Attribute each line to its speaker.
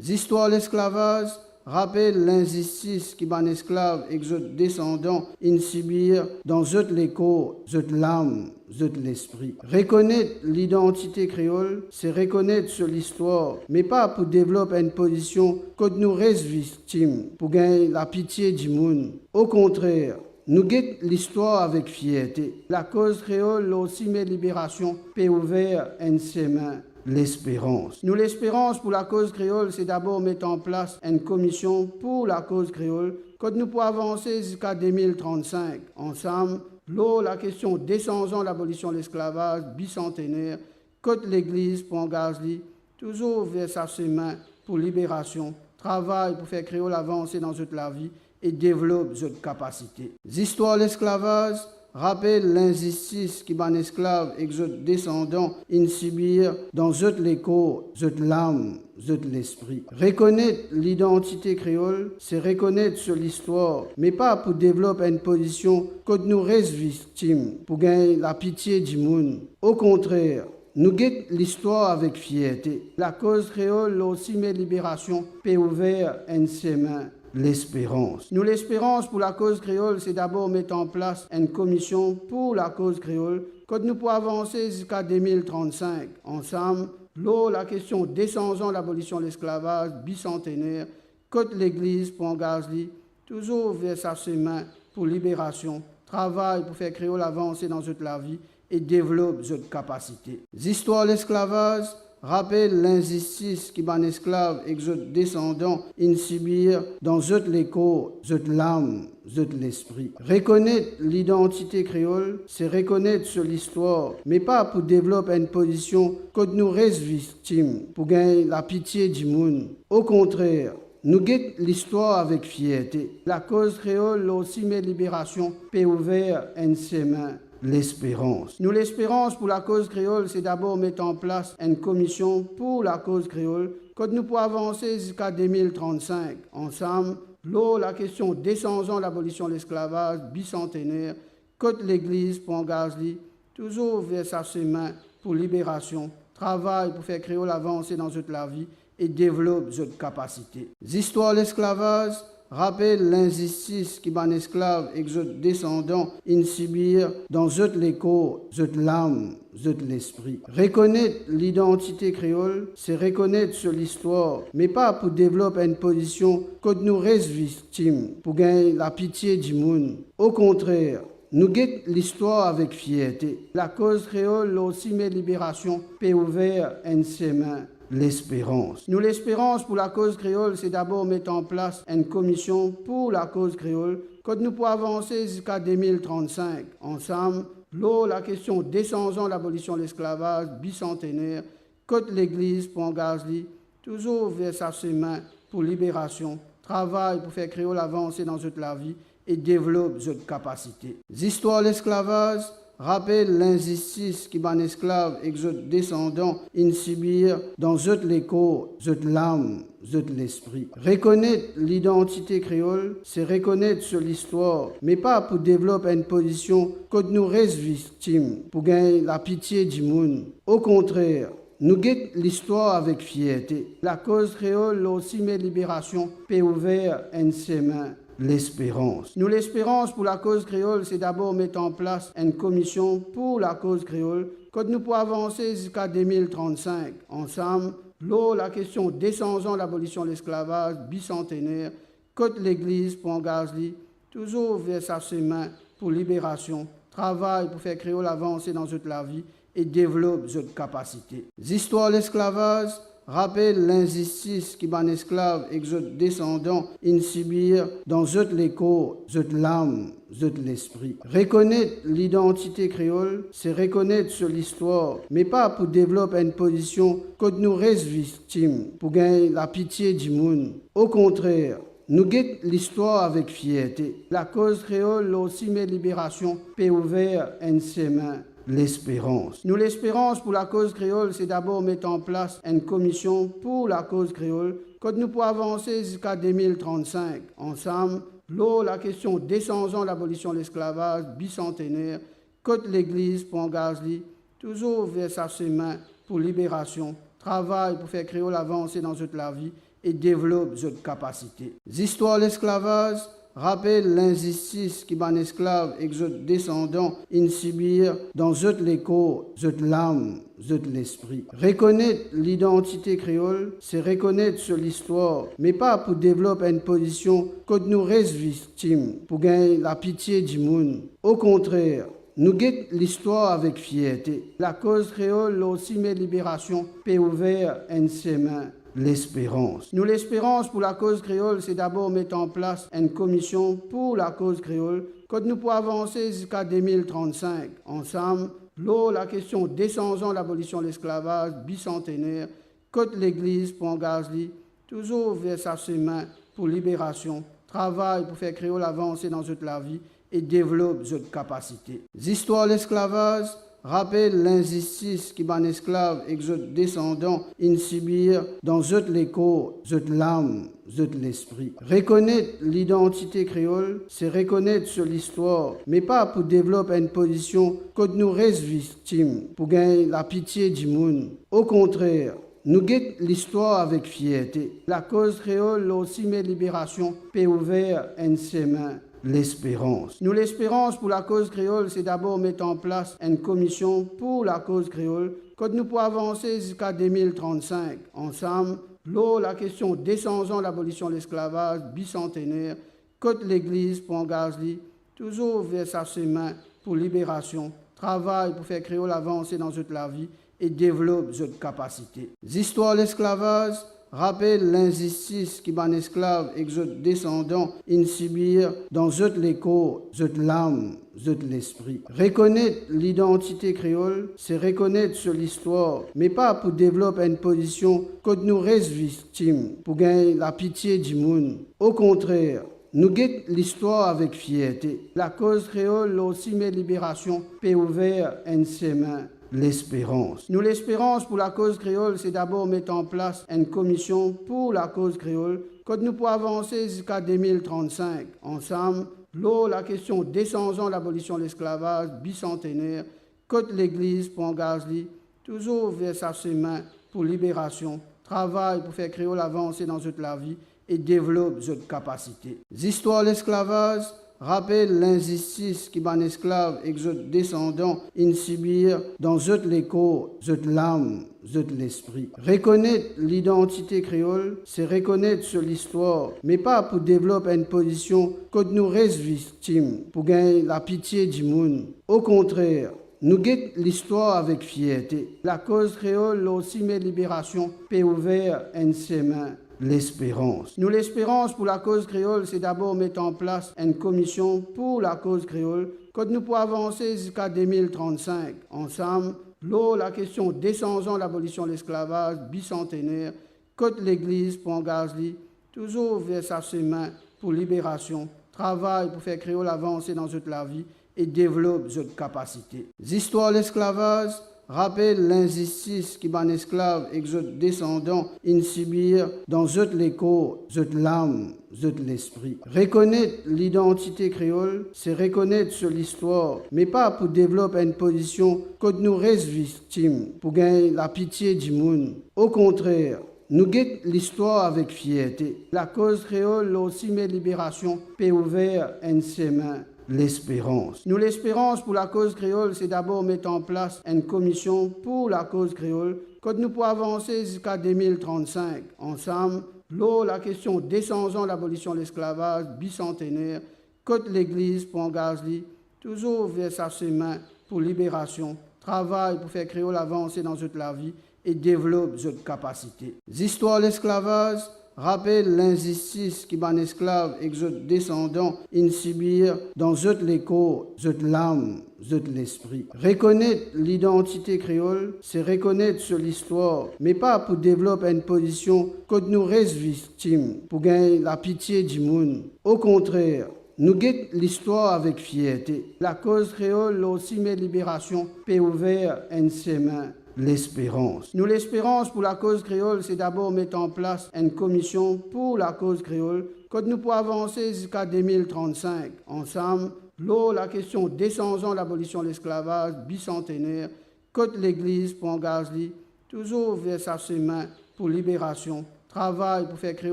Speaker 1: L'histoire de l'esclavage rappelle l'injustice qui ban esclaves et que descendants in subir dans les corps, l'âme, l'esprit. Reconnaître l'identité créole, c'est reconnaître sur l'histoire, mais pas pour développer une position que nous restons victimes, pour gagner la pitié du monde. Au contraire, nous guettons l'histoire avec fierté. La cause créole aussi met libération, paix ouvert en ses mains. L'espérance. Nous, l'espérance pour la cause créole, c'est d'abord mettre en place une commission pour la cause créole, que nous pouvons avancer jusqu'à 2035. Ensemble, la question des 100 ans d'abolition de l'esclavage bicentenaire, que l'Église pour engager toujours vers sa main pour libération, travail pour faire créole avancer dans toute la vie et développer cette capacité. L'histoire de l'esclavage rappelle l'injustice qui ban esclaves et que descendants in subir dans les corps, l'âme, l'esprit. Reconnaître l'identité créole, c'est reconnaître sur l'histoire, mais pas pour développer une position que nous restons victimes, pour gagner la pitié du monde. Au contraire, nous guettons l'histoire avec fierté. La cause créole aussi met libération, paix ouvert en ses mains. L'espérance. Nous, l'espérance pour la cause créole, c'est d'abord mettre en place une commission pour la cause créole, que nous pouvons avancer jusqu'à 2035. Ensemble, la question des 100 ans d'abolition de l'esclavage bicentenaire, que l'Église pour engager toujours vers sa main pour libération, travail pour faire créole avancer dans toute la vie et développer cette capacité. L'histoire de l'esclavage rappelle l'injustice qui ban esclaves et que descendants in subir dans les corps, l'âme, l'esprit. Reconnaître l'identité créole, c'est reconnaître sur l'histoire, mais pas pour développer une position que nous restons victimes, pour gagner la pitié du monde. Au contraire, nous guettons l'histoire avec fierté. La cause créole aussi met libération, paix ouvert en ses mains. L'espérance. Nous, l'espérance pour la cause créole, c'est d'abord mettre en place une commission pour la cause créole, que nous pouvons avancer jusqu'à 2035. Ensemble, la question des 100 ans d'abolition de l'esclavage bicentenaire, que l'Église pour engager toujours vers sa main pour libération, travail pour faire créole avancer dans toute la vie et développer cette capacité. L'histoire de l'esclavage rappelle l'injustice qui ban esclaves et que descendants in subir dans les corps, l'âme, l'esprit. Reconnaître l'identité créole, c'est reconnaître sur l'histoire, mais pas pour développer une position que nous restons victimes, pour gagner la pitié du monde. Au contraire, nous guettons l'histoire avec fierté. La cause créole aussi met libération, paix ouvert en ses mains. L'espérance. Nous, l'espérance pour la cause créole, c'est d'abord mettre en place une commission pour la cause créole, que nous pouvons avancer jusqu'à 2035. Ensemble, la question des 100 ans d'abolition de l'esclavage bicentenaire, que l'Église pour engager toujours vers sa main pour libération, travail pour faire créole avancer dans toute la vie et développer cette capacité. L'histoire de l'esclavage rappelle l'injustice qui ban esclaves et que descendants in subir dans les corps, l'âme, l'esprit. Reconnaître l'identité créole, c'est reconnaître sur l'histoire, mais pas pour développer une position que nous restons victimes, pour gagner la pitié du monde. Au contraire, nous guettons l'histoire avec fierté. La cause créole aussi met libération, paix ouvert en ses mains. L'espérance. Nous, l'espérance pour la cause créole, c'est d'abord mettre en place une commission pour la cause créole, que nous pouvons avancer jusqu'à 2035. Ensemble, la question des 100 ans d'abolition de l'esclavage bicentenaire, que l'Église pour engager toujours vers sa main pour libération, travail pour faire créole avancer dans toute la vie et développer cette capacité. L'histoire de l'esclavage rappelle l'injustice qui ban esclaves et que descendants in subir dans les corps, l'âme, l'esprit. Reconnaître l'identité créole, c'est reconnaître sur l'histoire, mais pas pour développer une position que nous restons victimes, pour gagner la pitié du monde. Au contraire, nous guettons l'histoire avec fierté. La cause créole aussi met libération, paix ouvert en ses mains. L'espérance. Nous, l'espérance pour la cause créole, c'est d'abord mettre en place une commission pour la cause créole, que nous pouvons avancer jusqu'à 2035. Ensemble, la question des 100 ans d'abolition de l'esclavage bicentenaire, que l'Église pour engager toujours vers sa main pour libération, travail pour faire créole avancer dans toute la vie et développe cette capacité. L'histoire de l'esclavage rappelle l'injustice qui ban esclaves et que descendants in subir dans les corps, l'âme, l'esprit. Reconnaître l'identité créole, c'est reconnaître sur l'histoire, mais pas pour développer une position que nous restons victimes, pour gagner la pitié du monde. Au contraire, nous guettons l'histoire avec fierté. La cause créole aussi met libération, peut ouvert en ses mains. L'espérance. Nous, l'espérance pour la cause créole, c'est d'abord mettre en place une commission pour la cause créole, que nous pouvons avancer jusqu'à 2035. Ensemble, la question des 100 ans d'abolition de l'esclavage bicentenaire, que l'Église pour engager toujours vers sa main pour libération, travail pour faire créole avancer dans toute la vie et développe cette capacité. L'histoire de l'esclavage rappelle l'injustice qui ban esclaves et que descendants in subir dans les corps, l'âme, l'esprit. Reconnaître l'identité créole, c'est reconnaître sur l'histoire, mais pas pour développer une position que nous restons victimes, pour gagner la pitié du monde. Au contraire, nous guettons l'histoire avec fierté. La cause créole aussi met libération, peut ouvert en ses mains. L'espérance. Nous, l'espérance pour la cause créole, c'est d'abord mettre en place une commission pour la cause créole, que nous pouvons avancer jusqu'à 2035. Ensemble, la question des 100 ans d'abolition de l'esclavage bicentenaire, que l'Église pour engager toujours vers sa main pour libération, travail pour faire créole avancer dans toute la vie et développe cette capacité. L'histoire de l'esclavage rappelle l'injustice qui ban esclaves et que descendants in subir dans les corps, l'âme, l'esprit. Reconnaître l'identité créole, c'est reconnaître sur l'histoire, mais pas pour développer une position que nous restons victimes, pour gagner la pitié du monde. Au contraire, nous guettons l'histoire avec fierté. La cause créole aussi met libération, peut ouvert en ses mains. L'espérance. Nous, l'espérance pour la cause créole, c'est d'abord mettre en place une commission pour la cause créole, que nous pouvons avancer jusqu'à 2035. Ensemble, la question des 100 ans d'abolition de l'esclavage bicentenaire, que l'Église pour engager toujours vers sa main pour libération, travail pour faire créole avancer dans toute la vie et développe cette capacité. L'histoire de l'esclavage rappelle l'injustice qui ban esclaves et que descendants in subir dans les corps, l'âme, l'esprit. Reconnaître l'identité créole, c'est reconnaître sur l'histoire, mais pas pour développer une position que nous restons victimes, pour gagner la pitié du monde. Au contraire, nous guettons l'histoire avec fierté. La cause créole aussi met libération, peut ouvert en ses mains. L'espérance. Nous, l'espérance pour la cause créole, c'est d'abord mettre en place une commission pour la cause créole, que nous pouvons avancer jusqu'à 2035. Ensemble, la question des 100 ans d'abolition de l'esclavage bicentenaire, que l'Église pour engager toujours vers sa main pour libération, travail pour faire créole avancer dans toute la vie et développe cette capacité. L'histoire de l'esclavage rappelle l'injustice qui ban esclaves et que descendants in subir dans les corps, l'âme, l'esprit. Reconnaître l'identité créole, c'est reconnaître sur l'histoire, mais pas pour développer une position que nous restons victimes, pour gagner la pitié du monde. Au contraire, nous guettons l'histoire avec fierté. La cause créole aussi met libération, peut ouvert en ses mains. L'espérance. Nous, l'espérance pour la cause créole, c'est d'abord mettre en place une commission pour la cause créole, que nous pouvons avancer jusqu'à 2035. Ensemble, la question des 100 ans d'abolition de l'esclavage bicentenaire, que l'Église pour engager toujours vers sa main pour libération, travail pour faire créole avancer dans toute la vie et développe cette capacité. L'histoire de l'esclavage rappelle l'injustice qui ban esclaves et que descendants in subir dans les corps, l'âme, l'esprit. Reconnaître l'identité créole, c'est reconnaître sur l'histoire, mais pas pour développer une position que nous restons victimes, pour gagner la pitié du monde. Au contraire, nous guettons l'histoire avec fierté. La cause créole aussi met libération, peut ouvert en ses mains. L'espérance. Nous, l'espérance pour la cause créole, c'est d'abord mettre en place une commission pour la cause créole, que nous pouvons avancer jusqu'à 2035. Ensemble, la question des 100 ans d'abolition de l'esclavage bicentenaire, que l'Église pour engager toujours vers sa main pour libération, travaille pour faire créer